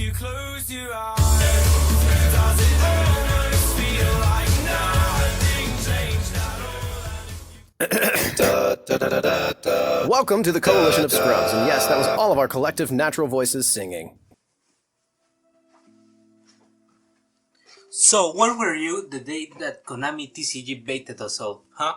you close your eyes, does it almost feel like nothing changed at all? Welcome to the Coalition of Scrubs, and yes, that was all of our collective natural voices singing. So, where were you the day that Konami TCG baited us all, huh?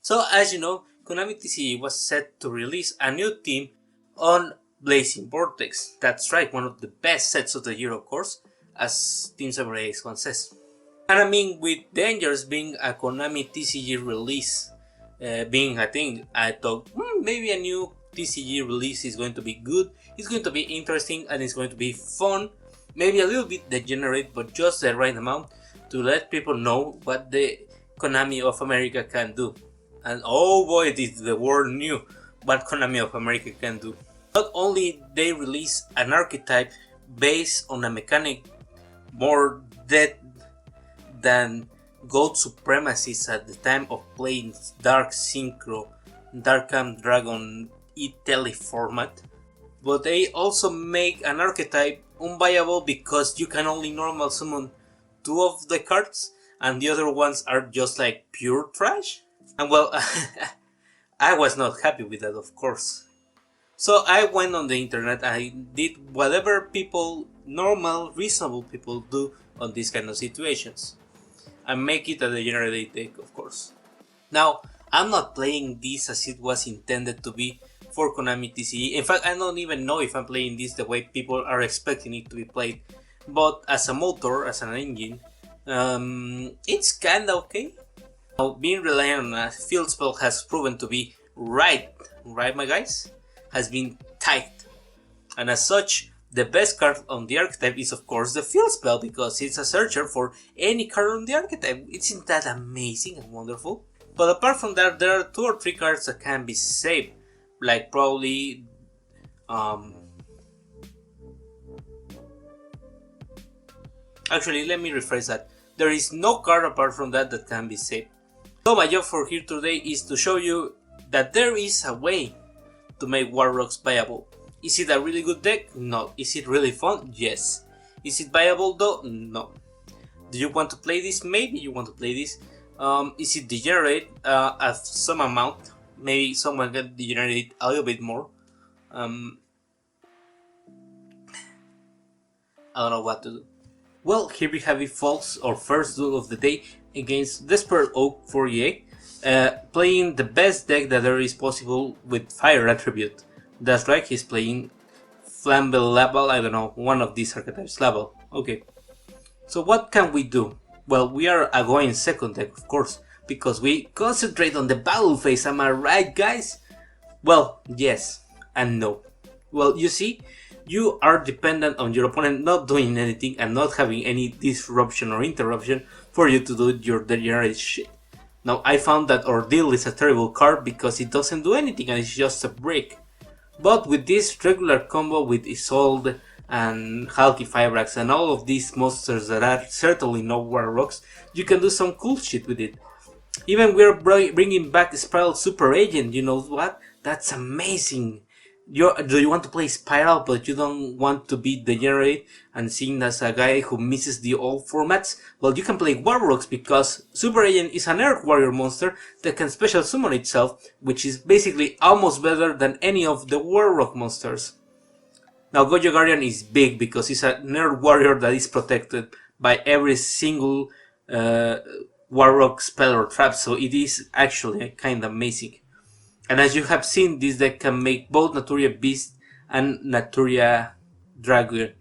So, as you know, Konami TCG was set to release a new team on Blazing Vortex. That's right, one of the best sets of the year, of course, as Team Samurai X1 says. And I mean, with Dangers being a Konami TCG release, being a thing, I thought maybe a new TCG release is going to be good, it's going to be interesting, and it's going to be fun. Maybe a little bit degenerate, but just the right amount to let people know what the Konami of America can do. And oh boy, did the world knew what Konami of America can do. Not only they release an archetype based on a mechanic more dead than Gold Supremacists at the time of playing Dark Synchro, Dark Camp Dragon E-Tele format, but they also make an archetype unviable because you can only normal summon 2 of the cards and the other ones are just like pure trash. And well, I was not happy with that, of course. So I went on the internet, I did whatever people, normal, reasonable people do on these kind of situations. And make it a degenerate deck, of course. Now, I'm not playing this as it was intended to be for Konami TCG. In fact, I don't even know if I'm playing this the way people are expecting it to be played. But as a motor, as an engine, it's kinda okay. Now, being reliant on a field spell has proven to be right my guys? Has been tight. And as such, the best card on the archetype is of course the field spell because it's a searcher for any card on the archetype. Isn't that amazing and wonderful? But apart from that, there are 2 or 3 cards that can be saved. Like probably actually, let me rephrase that. There is no card apart from that that can be saved. So my job for here today is to show you that there is a way to make Warlocks viable. Is it a really good deck? No. Is it really fun? Yes. Is it viable though? No. Do you want to play this? Maybe you want to play this. Is it degenerate at some amount? Maybe someone can degenerate a little bit more. I don't know what to do. Well, here we have it, folks, our first duel of the day against Desperate Oak 48, playing the best deck that there is possible with Fire Attribute. That's right, he's playing Flamble Label, I don't know, one of these archetypes, Label. Okay, so what can we do? Well, we are a going second deck, of course, because we concentrate on the battle phase, am I right, guys? Well, yes and no. Well, you see, you are dependent on your opponent not doing anything and not having any disruption or interruption for you to do your degenerate shit. Now, I found that Ordeal is a terrible card because it doesn't do anything and it's just a break. But with this regular combo with Isolde and Halki Fibrax and all of these monsters that are certainly no Warlocks, you can do some cool shit with it. Even we're bringing back Spiral Super Agent, you know what? That's amazing. Do you want to play Spiral but you don't want to be degenerate and seen as a guy who misses the old formats? Well, you can play Warlocks because Super Agent is an Earth Warrior monster that can special summon itself, which is basically almost better than any of the Warlock monsters. Now, Gojo Guardian is big because he's an Earth Warrior that is protected by every single Warlock spell or trap, so it is actually kinda amazing. And as you have seen, this deck can make both Naturia Beast and Naturia Dragon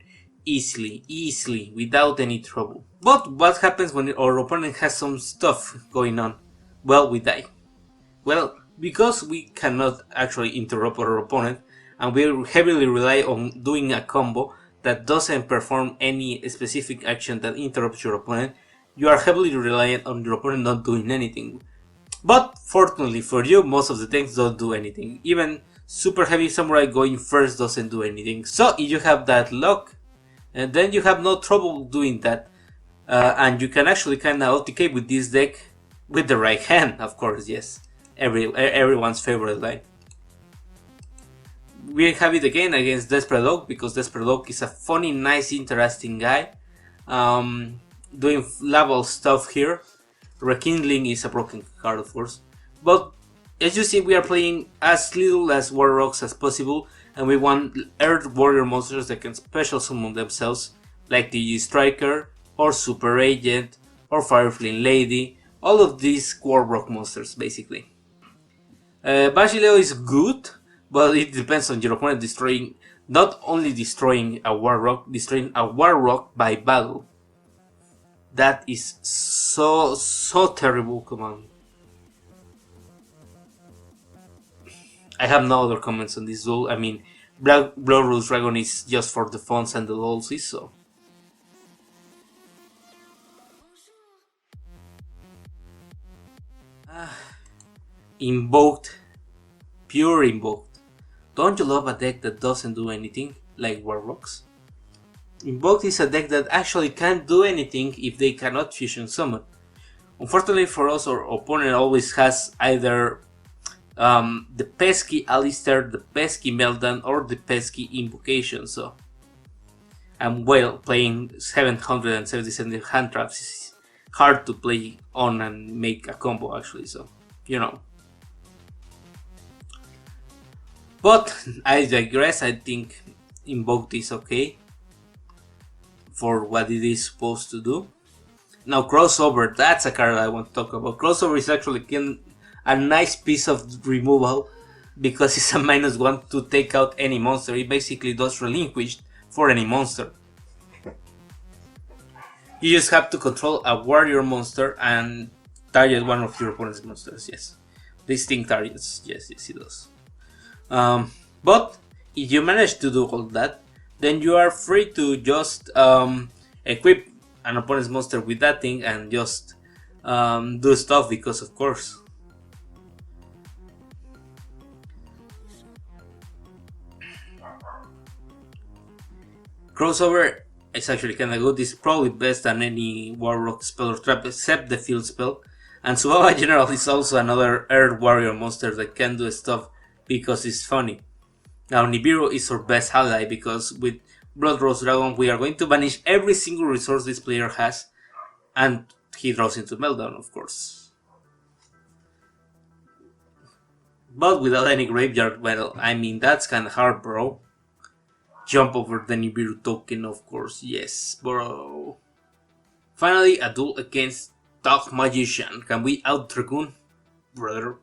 easily, without any trouble. But what happens when our opponent has some stuff going on? Well, we die. Well, because we cannot actually interrupt our opponent, and we heavily rely on doing a combo that doesn't perform any specific action that interrupts your opponent, you are heavily reliant on your opponent not doing anything. But fortunately for you, most of the things don't do anything. Even Super Heavy Samurai going first doesn't do anything. So if you have that luck, and then you have no trouble doing that. And you can actually kinda OTK with this deck with the right hand, of course, yes. Everyone's favorite line. we have it again against Desperate Dog, because Desperate Dog is a funny, nice, interesting guy. Doing level stuff here. Rekindling is a broken card, of course. But as you see, we are playing as little as War Rocks as possible, and we want Earth Warrior monsters that can special summon themselves, like the Striker, or Super Agent, or Fireflame Lady. All of these War Rock monsters, basically. Basileo is good, but it depends on your opponent destroying, not only destroying a War Rock, destroying a War Rock by battle. That is so terrible, come on. I have no other comments on this duel. I mean, Blood Rose Dragon is just for the funds and the lolsies, so. Invoked. Pure Invoked. Don't you love a deck that doesn't do anything, like War Rocks? Invoked is a deck that actually can't do anything if they cannot fusion summon. Unfortunately for us, our opponent always has either the pesky Alistair, the pesky Meltdown, or the pesky Invocation, so. And well, playing 777 hand traps is hard to play on and make a combo actually, so, you know. But I digress, I think Invoked is okay for what it is supposed to do. Now Crossover, that's a card I want to talk about. Crossover is actually a nice piece of removal because it's a -1 to take out any monster. It basically does Relinquished for any monster. You just have to control a warrior monster and target one of your opponent's monsters, yes. This thing targets, yes, it does. But if you manage to do all that, then you are free to just equip an opponent's monster with that thing and just do stuff, because of course. Crossover is actually kinda good. It's probably best than any War Rock spell or trap except the field spell. And Subaba General is also another Earth Warrior monster that can do stuff because it's funny. Now Nibiru is our best ally because with Blood Rose Dragon we are going to banish every single resource this player has, and he draws into Meltdown, of course. But without any graveyard, well, I mean, that's kinda hard, bro. Jump over the Nibiru token, of course, yes, bro. Finally, a duel against Dark Magician. Can we out Dragoon, brother?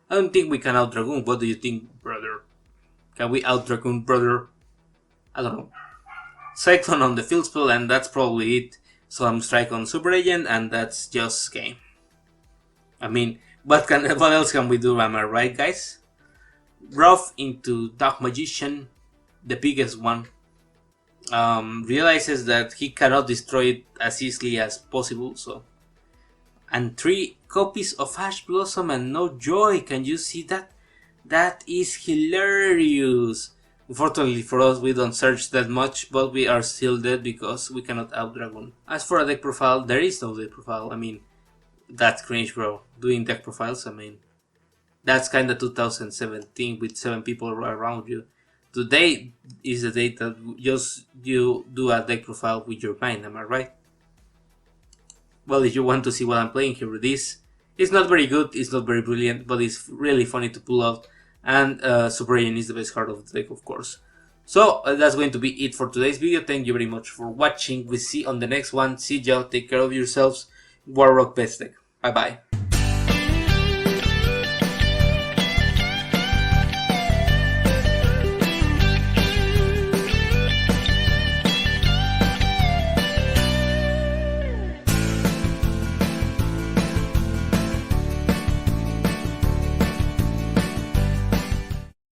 I don't think we can out Dragoon. What do you think, brother? Can we out Dragoon, brother? I don't know. Cyclone on the field spell, and that's probably it. So I'm strike on Super Agent, and that's just game. I mean, what else can we do? Am I right, guys? Rough into Dark Magician, the biggest one. Realizes that he cannot destroy it as easily as possible, so. And 3 copies of Ash Blossom and no joy. Can you see that? That is hilarious. Unfortunately for us, we don't search that much, but we are still dead because we cannot out Dragon. As for a deck profile, there is no deck profile. I mean, that's cringe, bro. Doing deck profiles, I mean, that's kinda 2017 with 7 people around you. Today is the day that just you do a deck profile with your mind, am I right? Well, if you want to see what I'm playing here with this, it's not very good, it's not very brilliant, but it's really funny to pull out. And Super Agent is the best card of the deck, of course. So that's going to be it for today's video. Thank you very much for watching. We'll see you on the next one. See y'all, take care of yourselves. War Rock best deck. Bye bye.